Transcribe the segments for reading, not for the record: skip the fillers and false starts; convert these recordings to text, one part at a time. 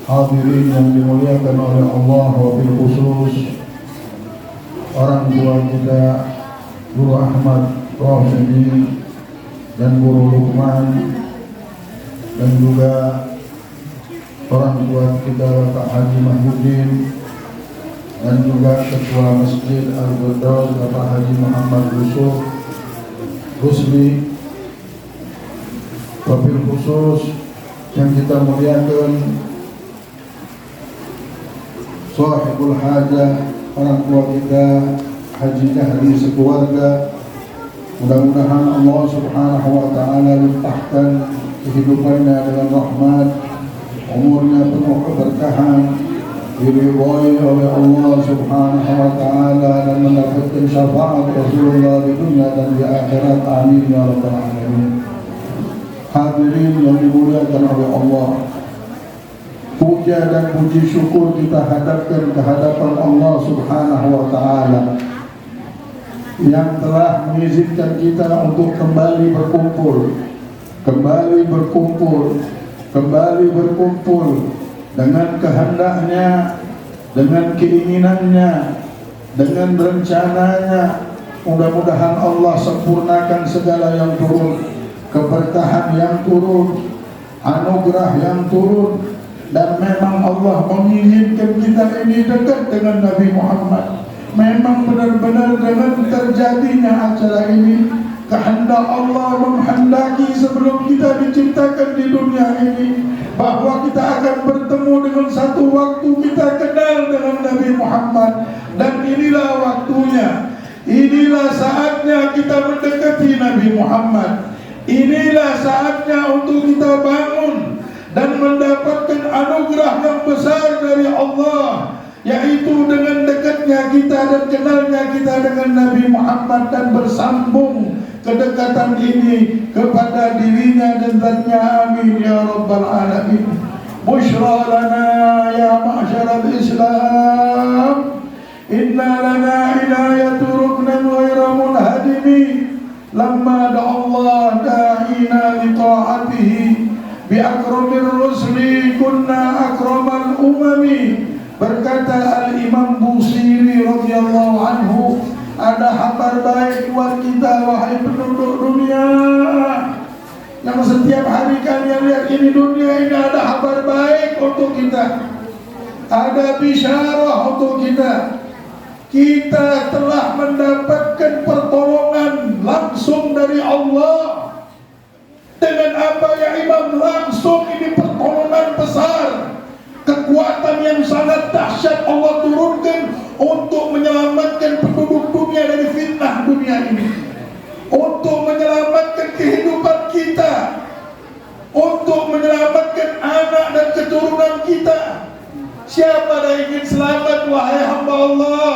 Hadirin yang dimuliakan oleh Allah, wabil khusus orang tua kita Guru Ahmad Rashidi dan Guru Luqman, dan juga orang tua kita Bapak Haji Mahmudin, dan juga Ketua Masjid Al-Firdaus Bapak Haji Muhammad Yusuf Rusli. Wabil khusus yang kita muliakan sahibul hajah, orang tua kita Haji Jahri sekeluarga. Mudah-mudahan Allah Subhanahu wa ta'ala limpahkan kehidupannya dengan rahmat, umurnya penuh keberkahan, diridhai oleh Allah Subhanahu wa ta'ala, dan mendapatkan syafaat Rasulullah di dunia dan di akhirat. Amin ya rabbal alamin. Hadirin yang dimuliakan oleh Allah, puja dan puji syukur kita hadapkan ke hadapan Allah Subhanahu wa ta'ala yang telah mengizinkan kita untuk kembali berkumpul dengan kehendaknya, dengan keinginannya, dengan rencananya. Mudah-mudahan Allah sempurnakan segala yang turun, keberkahan yang turun, anugerah yang turun. Dan memang Allah menginginkan kita ini dekat dengan Nabi Muhammad. Memang benar-benar dengan terjadinya acara ini, kehendak Allah menghendaki sebelum kita diciptakan di dunia ini, bahwa kita akan bertemu dengan satu waktu kita kenal dengan Nabi Muhammad. Dan inilah waktunya, inilah saatnya kita mendekati Nabi Muhammad. Inilah saatnya untuk kita bangun dan mendapatkan anugerah yang besar dari Allah, yaitu dengan dekatnya kita dan kenalnya kita dengan Nabi Muhammad, dan bersambung kedekatan ini kepada dirinya dan zatnya. Amin ya rabbal alamin. Bushra lana ya ma'syaral Islam, inna lana inayatu ruknan ghayra munhadimi, lamma da'allah da'ina li ta'atihi bi akramir rusli kunna akramal umami. Berkata Al-Imam Busiri radhiyallahu anhu, ada kabar baik buat kita wahai penduduk dunia, yang setiap hari kalian lihat ini dunia ini, ada kabar baik untuk kita, ada bisyarah untuk kita. Kita telah mendapatkan pertolongan langsung dari Allah. Dengan apa ya Imam? Langsung, ini pertolongan besar, kekuatan yang sangat dahsyat Allah turunkan untuk menyelamatkan penduduk dunia dari fitnah dunia ini, untuk menyelamatkan kehidupan kita, untuk menyelamatkan anak dan keturunan kita. Siapa yang ingin selamat wahai hamba Allah?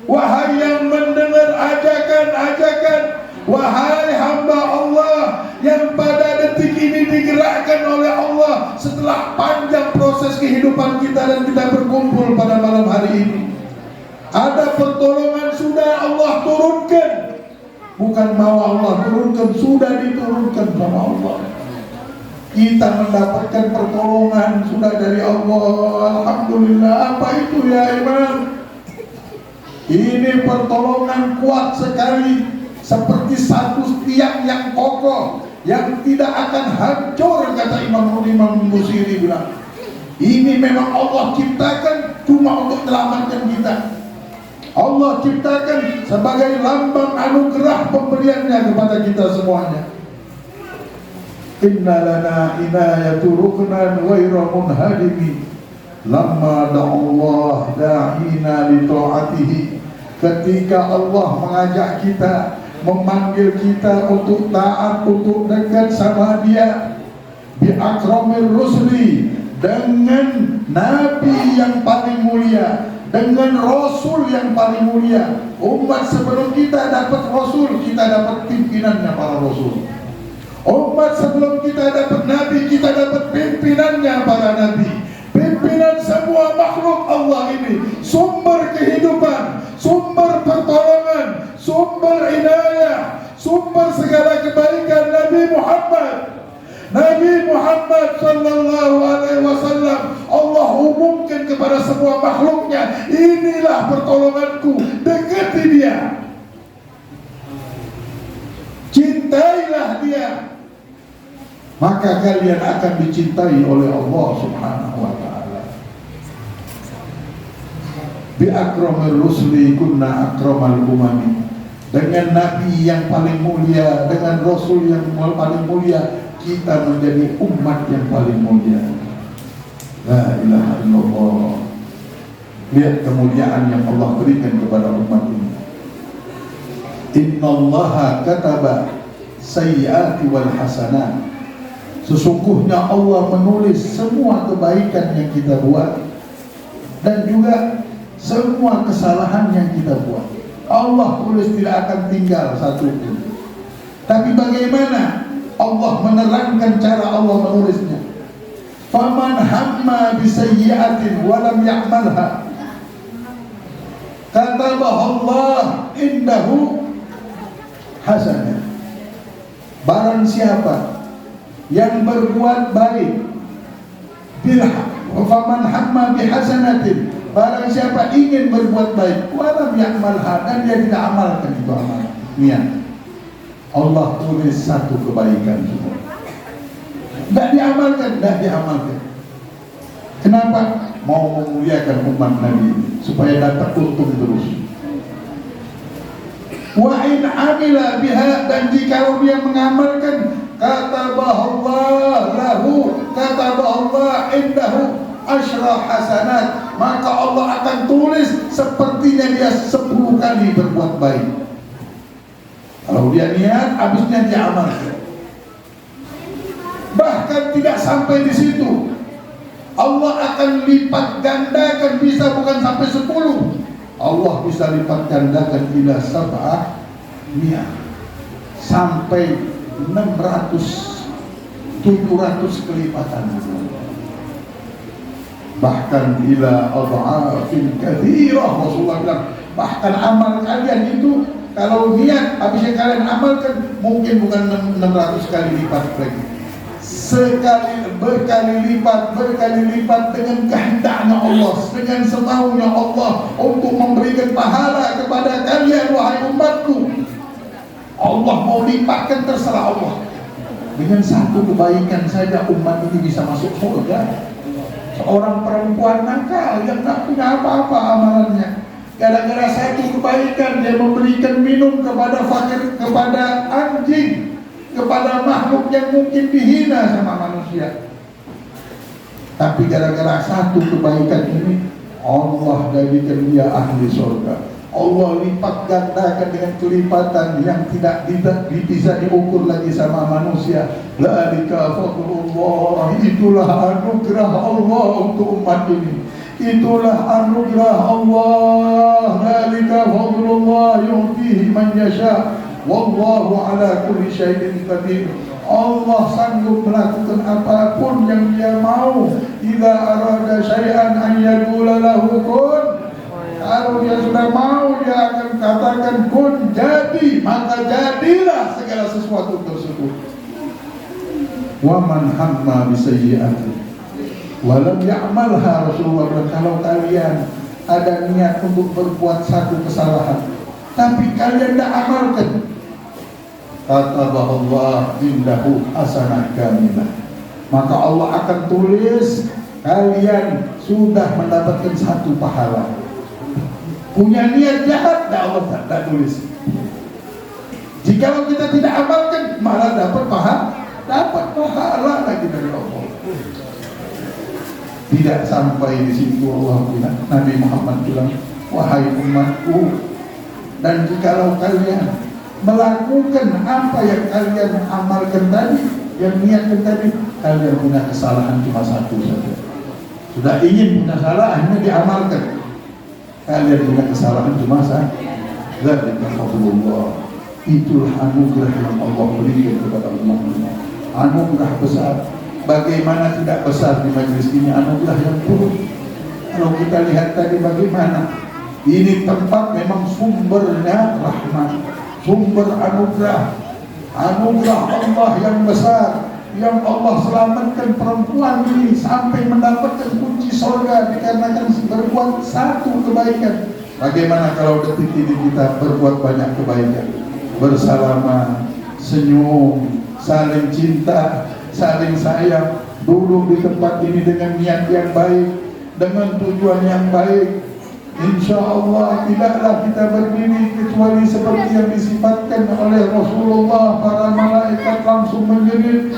Wahai yang mendengar ajakan-ajakan, wahai hamba Allah yang pada detik ini digerakkan oleh Allah setelah panjang proses kehidupan kita dan kita berkumpul pada malam hari ini. Ada pertolongan sudah Allah turunkan, bukan mau Allah turunkan, sudah diturunkan sama Allah. Kita mendapatkan pertolongan sudah dari Allah. Alhamdulillah. Apa itu ya Imam? Ini pertolongan kuat sekali, seperti satu tiang yang kokoh yang tidak akan hancur, kata Imam Busiri bilang. Ini memang Allah ciptakan cuma untuk menyelamatkan kita. Allah ciptakan sebagai lambang anugerah pemberiannya kepada kita semuanya. Inna lana inayatu ruknan ghayra munhadimi, lamma da'allah da'ina li ta'atihi. Ketika Allah mengajak kita, memanggil kita untuk taat, untuk dekat sama Dia, bi akramir rusli, dengan Nabi yang paling mulia, dengan Rasul yang paling mulia. Umat sebelum kita dapat Rasul, kita dapat pimpinannya para Rasul. Umat sebelum kita dapat Nabi, kita dapat pimpinannya para Nabi. Pimpinan semua makhluk Allah ini, sumber kehidupan, sumber pertolongan, sumber inayah, sumber segala kebaikan Nabi Muhammad. Nabi Muhammad Muhammad sallallahu alaihi wasallam. Allah umumkan kepada semua makhluknya, inilah pertolonganku, dekati dia, cintailah dia, maka kalian akan dicintai oleh Allah subhanahu wa ta'ala. Bi akramir rusuli kunna akramal umami. Dengan Nabi yang paling mulia, dengan Rasul yang paling mulia, kita menjadi umat yang paling mulia. La ilaha illallah. Lihat kemuliaan yang Allah berikan kepada umat ini. Innallaha kataba sayyiati wal hasanat. Sesungguhnya Allah menulis semua kebaikan yang kita buat dan juga semua kesalahan yang kita buat. Allah tulis, tidak akan tinggal satu pun. Tapi bagaimana Allah menerangkan cara Allah menulisnya? Faman hamma bisayyi'atin wa lam ya'malha katabaha Allah indahu hasanah. Barang siapa yang berbuat baik, faman hamma bihasanatin, barang siapa ingin berbuat baik, walam ya'malha, dan dia tidak amalkan itu amalan, niat, Allah tulis satu kebaikan semua. Tidak diamalkan, tidak diamalkan. Kenapa? Mau memuliakan umat Nabi supaya dapat untung terus. Wa in amila biha, dan jika dia mengamalkan, katabahallah lahu, katabahallah indahu asyra hasanat, maka Allah akan tulis sepertinya dia 10 kali berbuat baik. Kalau dia niat, habisnya dia amalkan. Bahkan tidak sampai di situ, Allah akan lipat gandakan, bisa bukan sampai 10, Allah bisa lipat gandakan ila sab'ah mi'ah, sampai 600, 700 kelipatan. Bahkan ila adha'afin katsirah, Rasulullah bilang, bahkan amal kalian itu kalau niat habisnya kalian amalkan, mungkin bukan 600 kali lipat lagi, berkali lipat dengan kehendaknya Allah, dengan semaunya Allah untuk memberikan pahala kepada kalian, wahai umatku. Allah mau lipatkan, terserah Allah. Dengan satu kebaikan saja umat ini bisa masuk surga. Seorang perempuan nakal yang tak punya apa-apa amalannya, gara-gara satu kebaikan dia memberikan minum kepada fakir, kepada anjing, kepada makhluk yang mungkin dihina sama manusia. Tapi gara-gara satu kebaikan ini, Allah jadikan dia ahli surga. Allah lipat gandakan dengan kelipatan yang tidak bisa diukur lagi sama manusia. Dzalika fadlullah, itulah anugerah Allah untuk umat ini. Itulah anugerah Allah. Dzalika fadlullah yu'tihi man yasha. Wallahu ala kulli syai'in qadir. Allah sanggup melakukan apapun yang dia mau. Idza arada syai'an an yaqula lahu kun. Kalau dia sudah mau, dia akan katakan kun, jadi, maka jadilah segala sesuatu tersebut. Wa man hamma bisayyi'atin wa lam ya'malha, Rasulullah bilang, kalau kalian ada niat untuk berbuat satu kesalahan tapi kalian tidak amalkan, katabahallah indahu hasanah kamilah, maka Allah akan tulis kalian sudah mendapatkan satu pahala. Punya niat jahat, Allah tak tulis. Jika kita tidak amalkan, malah dapat pahala lagi dari Allah. Tidak sampai di situ, Allah bilang, Nabi Muhammad bilang, wahai umatku, dan jikalau kalian melakukan apa yang kalian amalkan tadi, yang niatkan tadi, kalian punya kesalahan cuma satu saja. Sudah ingin punya salah, akhirnya diamalkan. Kalian punya kesalahan cuma satu. Dzalika fadlullah, itulah anugerah yang Allah berikan kepada umatnya. Anugerah besar. Bagaimana tidak besar di majelis ini anugerah yang turun. Kalau kita lihat tadi bagaimana, ini tempat memang sumbernya rahmat, sumber anugerah Allah yang besar. yang Allah selamatkan perempuan ini sampai mendapatkan kunci surga dikarenakan berbuat satu kebaikan. Bagaimana kalau detik ini kita berbuat banyak kebaikan, bersalaman, senyum, saling cinta, saling sayang, duduk di tempat ini dengan niat yang baik, dengan tujuan yang baik. Insya Allah tidaklah kita berdiri kecuali seperti yang disifatkan oleh Rasulullah. Para malaikat langsung menjerit,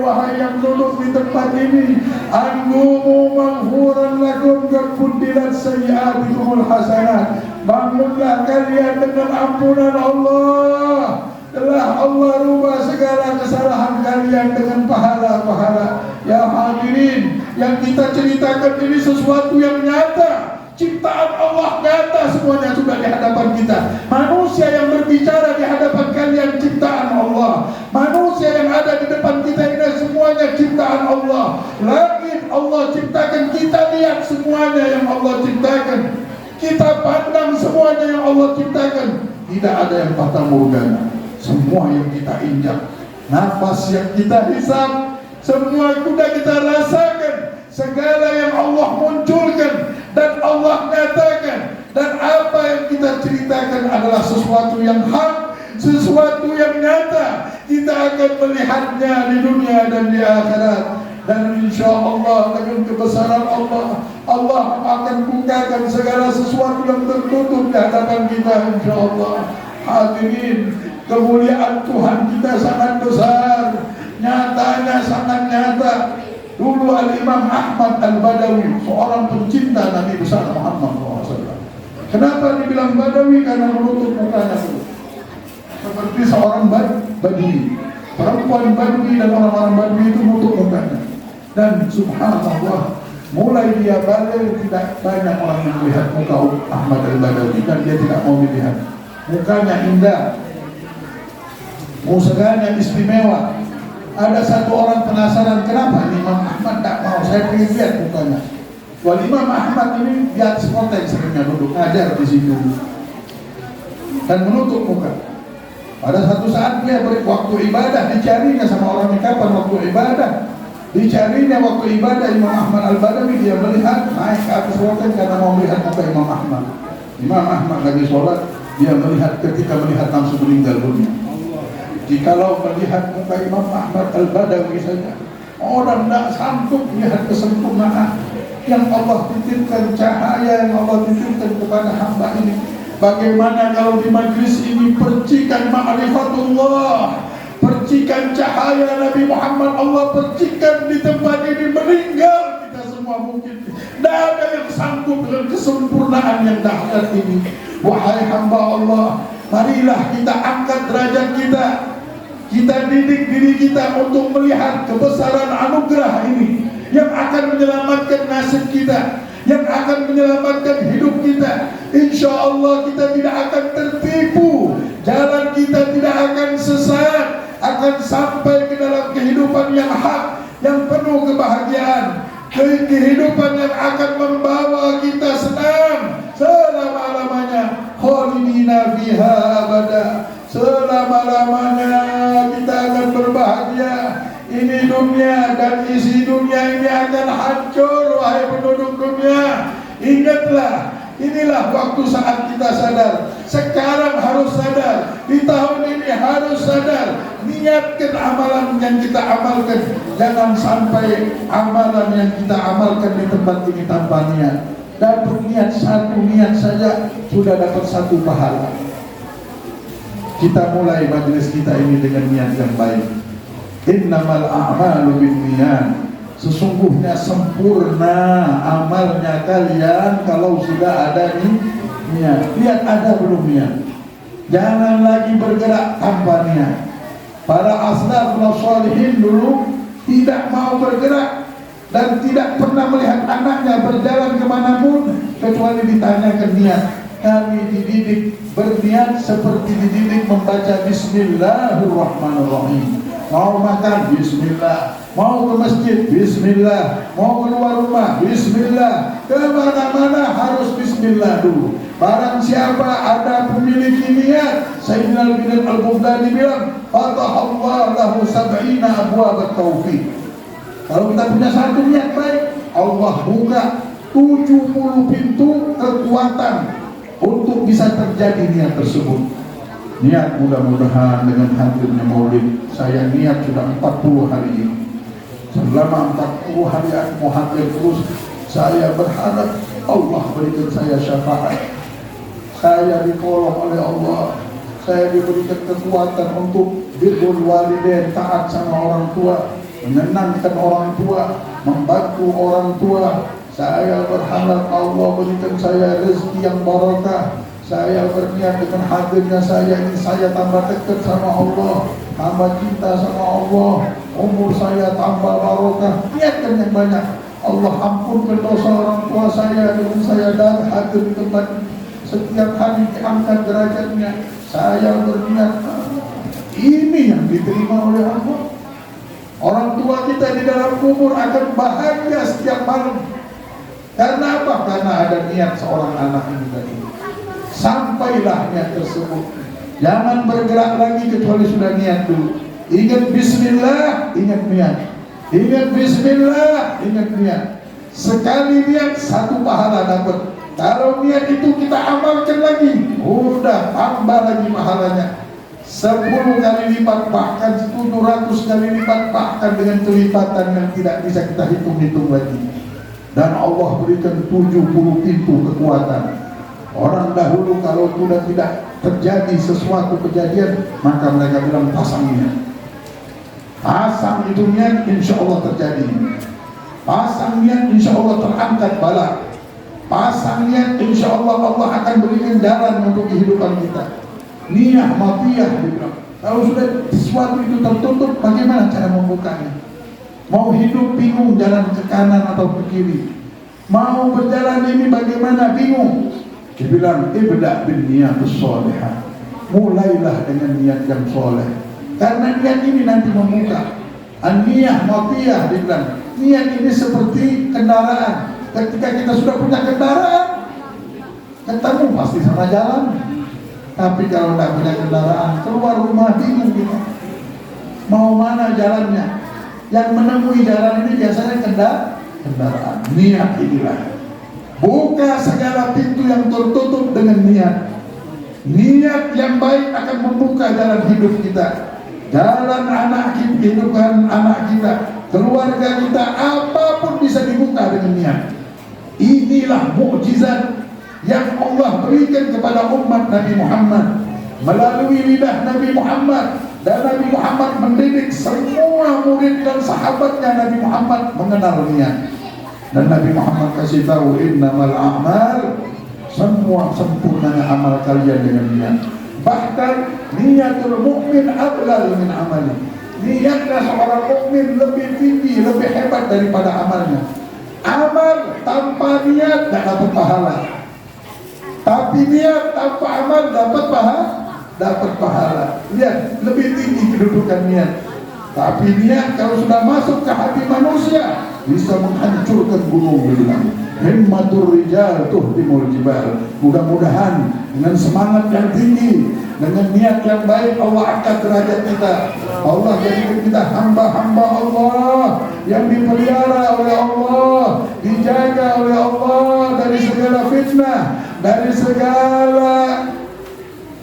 wahai yang duduk di tempat ini, angumu maghfuran lakum qad buddilat sayyi'atikumul hasanat. Bangunlah kalian dengan ampunan Allah. Telah Allah rubah segala kesalahan kalian dengan pahala-pahala. Ya hadirin, yang kita ceritakan ini sesuatu yang nyata. Ciptaan Allah nyata semuanya sudah di hadapan kita. Manusia yang berbicara di hadapan kalian ciptaan Allah. Manusia yang ada di depan kita ini semuanya ciptaan Allah. Langit Allah ciptakan, kita lihat semuanya yang Allah ciptakan. Kita pandang semuanya yang Allah ciptakan. Tidak ada yang fata morgana. Semua yang kita injak, nafas yang kita hisap, semua sudah kita rasakan. Segala yang Allah munculkan dan Allah nyatakan, dan apa yang kita ceritakan adalah sesuatu yang hak, sesuatu yang nyata. Kita akan melihatnya di dunia dan di akhirat. Dan insya Allah dengan kebesaran Allah, Allah akan bukakan segala sesuatu yang tertutup di hadapan kita insya Allah. Hadirin, kemuliaan Tuhan kita sangat besar, nyatanya sangat nyata. Dulu Al-Imam Ahmad Al-Badawi, seorang pencinta Nabi besar Muhammad SAW. Kenapa dibilang Badawi? Karena menutup mukanya dulu, seperti seorang Badui. Perempuan Badui dan orang-orang Badui itu menutup mukanya. Dan subhanallah, mulai dia balik tidak banyak orang yang melihat muka Ahmad Al-Badawi, dan dia tidak mau melihat. Mukanya indah, musaganya istimewa. Ada satu orang penasaran, kenapa Imam Ahmad tak mau? Saya ingin lihat mukanya. Wal Imam Ahmad ini di atas kota yang seringnya duduk ngajar di situ dan menutup muka. Pada satu saat dia waktu ibadah, dicarinya sama orang ini kapan waktu ibadah. Dicarinya waktu ibadah Imam Ahmad Al-Badawi, dia melihat naik ke atas kota karena mau melihat muka Imam Ahmad. Imam Ahmad lagi sholat, dia melihat, ketika melihat langsung meninggal dunia. Jikalau melihat muka Imam Ahmad Al-Badawi saja, orang tidak sanggup melihat kesempurnaan yang Allah titipkan, cahaya yang Allah titipkan kepada hamba ini. Bagaimana kalau di majlis ini percikan ma'rifatullah, percikan cahaya Nabi Muhammad Allah percikan di tempat ini, meninggal kita semua mungkin. Tidak ada yang sanggup dengan kesempurnaan yang dahsyat ini. Wahai hamba Allah, marilah kita angkat derajat kita. Kita didik diri kita untuk melihat kebesaran anugerah ini yang akan menyelamatkan nasib kita, yang akan menyelamatkan hidup kita. Insya Allah kita tidak akan tertipu, jalan kita tidak akan sesat, akan sampai ke dalam kehidupan yang hak, yang penuh kebahagiaan, kehidupan yang akan membawa kita senang selama-lamanya, khalidina fiha abada. Selama-lamanya kita akan berbahagia. Ini dunia dan isi dunia ini akan hancur. Wahai penduduk dunia, ingatlah, inilah waktu saat kita sadar. Sekarang harus sadar, di tahun ini harus sadar. Niatkan amalan yang kita amalkan. Jangan sampai amalan yang kita amalkan di tempat ini tanpa niat. Dan berniat satu niat saja sudah dapat satu pahala. Kita mulai majlis kita ini dengan niat yang baik. Innamal a'malu binniyat. Sesungguhnya sempurna amalnya kalian kalau sudah ada niat. Lihat ada belum niat? Jangan lagi bergerak tanpa niat. Para aslafus shalihin dulu tidak mau bergerak dan tidak pernah melihat anaknya berjalan kemanapun kecuali ditanyakan niat. Kami dididik berniat seperti dididik membaca Bismillahirrahmanirrahim. Mau makan Bismillah, mau ke masjid Bismillah, mau keluar rumah Bismillah, kemana-mana harus Bismillah dulu. Barang siapa ada memiliki niat, Sayyidina Al-Baghdadi bilang, fatahallahu lahu sab'ina abwab at-taufiq. Kalau kita punya satu niat baik, Allah buka 70 pintu kekuatan untuk bisa terjadi niat tersebut. Niat mudah-mudahan dengan hadirnya Maulid, saya niat sudah 40 hari ini. Selama 40 hari aku mau hadir terus. Saya berharap Allah berikan saya syafaat. Saya ditolong oleh Allah. Saya diberikan kekuatan untuk birrul walidain, taat sama orang tua, menyenangkan orang tua, membantu orang tua. Saya berharap Allah berikan saya rezeki yang barakah. Saya berniat dengan hadirnya saya ini, saya tambah dekat sama Allah, tambah cinta sama Allah, umur saya tambah barakah. Niatkan yang banyak. Allah ampunkan dosa orang tua saya dengan saya dan hadir di tempat setiap hari diangkat derajatnya. Saya berniat ini yang diterima oleh Allah. Orang tua kita di dalam kubur akan bahagia setiap malam. Karena apa? Karena ada niat seorang anak ini tadi. Sampailah niat tersebut. Jangan bergerak lagi kecuali sudah niat dulu. Ingat bismillah, ingat niat. Ingat bismillah, ingat niat. Sekali niat satu pahala dapat. Kalau niat itu kita amalkan lagi, udah tambah lagi pahalanya 10 kali lipat, bahkan 700 kali lipat, bahkan dengan kelipatan yang tidak bisa kita hitung-hitung lagi. Dan Allah berikan 70 pintu kekuatan. Orang dahulu kalau sudah tidak terjadi sesuatu kejadian, maka mereka bilang pasang niat. Pasang itu niat, insya Allah terjadi. Pasang niat, insya Allah terangkat bala. Pasang niat, insya Allah Allah akan berikan jalan untuk kehidupan kita. Niat matiyah dibilang. Kalau sudah sesuatu itu tertutup, bagaimana cara membukanya? Mau hidup bingung jalan ke kanan atau ke kiri. Mau berjalan ini bagaimana, bingung. Dibilang ibda' bin niyatus sholihah. Mulailah dengan niat yang soleh. Karena niat ini nanti membuka. An-niyah matiyah dibilang. Niat ini seperti kendaraan. Ketika kita sudah punya kendaraan, ketemu pasti sama jalan. Tapi kalau tidak punya kendaraan, keluar rumah bingung kita. Mau mana jalannya? Yang menemui jalan ini biasanya kendaraan. Niat inilah. Buka segala pintu yang tertutup dengan niat. Niat yang baik akan membuka jalan hidup kita. Jalan anak kita, kehidupan anak kita, keluarga kita, apapun bisa dibuka dengan niat. Inilah mukjizat yang Allah berikan kepada umat Nabi Muhammad melalui lidah Nabi Muhammad. Dan Nabi Muhammad mendidik semua murid dan sahabatnya. Nabi Muhammad mengenal niat. Dan Nabi Muhammad kasih tahu, innamal a'mal, semua sempurnanya amal kalian dengan niat. Bahkan niatul mukmin ablal min amali. Niatnya seorang mukmin lebih tinggi, lebih hebat daripada amalnya. Amal tanpa niat tidak dapat pahala. Tapi niat tanpa amal dapat pahala. Lihat, lebih tinggi kedudukan niat. Tapi niat kalau sudah masuk ke hati manusia bisa menghancurkan gunung bilang. Himmatur rijal tuhdimul jibal. Mudah-mudahan dengan semangat yang tinggi, dengan niat yang baik, Allah angkat derajat kita. Allah jadikan kita hamba-hamba Allah yang dipelihara oleh Allah, dijaga oleh Allah dari segala fitnah, dari segala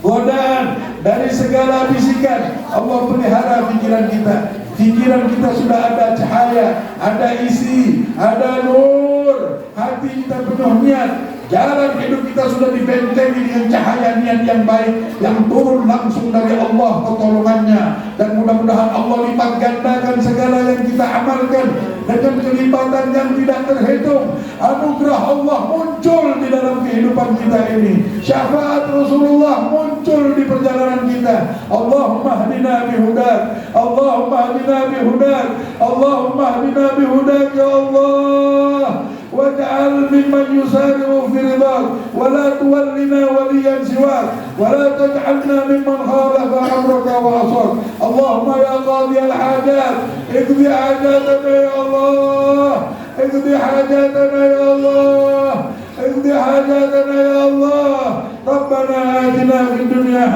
godaan, dari segala bisikan. Allah pelihara pikiran kita. Pikiran kita sudah ada cahaya, ada isi, ada nur. Hati kita penuh niat. Jalan hidup kita sudah dibentengi dengan cahaya niat yang baik, yang turun langsung dari Allah pertolongannya. Dan mudah-mudahan Allah lipat gandakan segala yang kita amalkan dengan kelipatan yang tidak terhitung. Anugerah Allah muncul di dalam kehidupan kita ini. Syafaat Rasulullah muncul di perjalanan kita. Allahumma hadina bihudak, Allahumma hadina bihudak, Allahumma hadina bihudak ya Allah. واجعل ممن يسارع في رضاك ولا تولنا وليا سواك ولا تجعلنا ممن خالف امرك وعصاك. اللهم يا قاضي الحاجات اقضي حاجاتنا يا الله، اقضي حاجاتنا يا الله، اقضي حاجاتنا يا الله.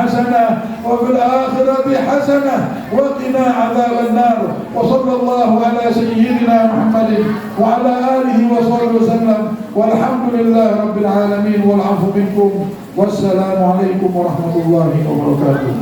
حسنة وفي الآخرة حسنة وقنا عذاب النار. وصلى الله على سيدنا محمد وعلى آله وصحبه وسلم والحمد لله رب العالمين والعفو منكم والسلام عليكم ورحمة الله وبركاته.